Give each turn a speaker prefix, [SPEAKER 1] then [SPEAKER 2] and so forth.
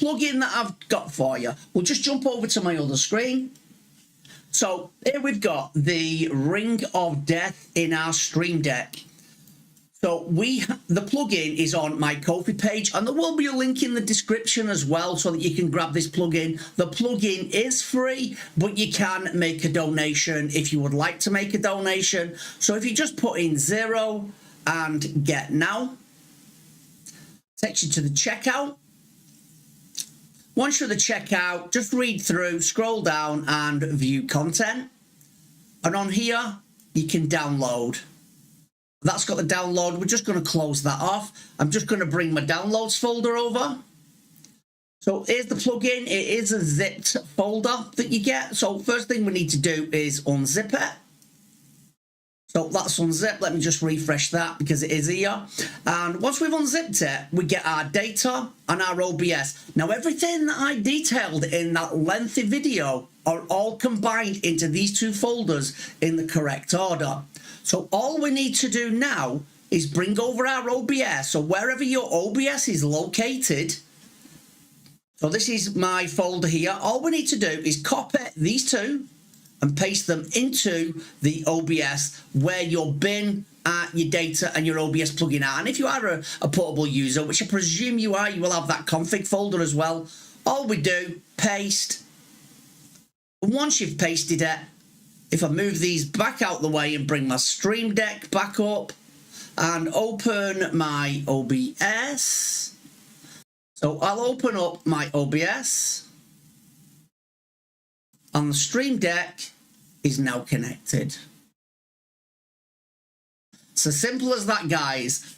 [SPEAKER 1] plugin that I've got for you, we'll just jump over to my other screen. So here we've got the Ring of Death in our Stream Deck. So the plugin is on my Ko-fi page, and there will be a link in the description as well so that you can grab this plugin. The plugin is free, but you can make a donation if you would like to make a donation. So if you just put in 0 and get now, takes you to the checkout. Once you're at the checkout, just read through, scroll down and view content. And on here, you can download. That's got the download. We're just going to close that off. I'm just going to bring my downloads folder over. So here's the plugin. It is a zipped folder that you get. So first thing we need to do is unzip it. So that's unzipped. Let me just refresh that because it is here. And once we've unzipped it, we get our data and our OBS. Now, everything that I detailed in that lengthy video are all combined into these two folders in the correct order. So all we need to do now is bring over our OBS. So wherever your OBS is located, so this is my folder here. All we need to do is copy these two and paste them into the OBS where your bin, your data and your OBS plugin are. And if you are a portable user, which I presume you are, you will have that config folder as well. All we do, paste. And once you've pasted it, if I move these back out the way and bring my Stream Deck back up and open my OBS. So I'll open up my OBS. And the Stream Deck is now connected. It's as simple as that, guys.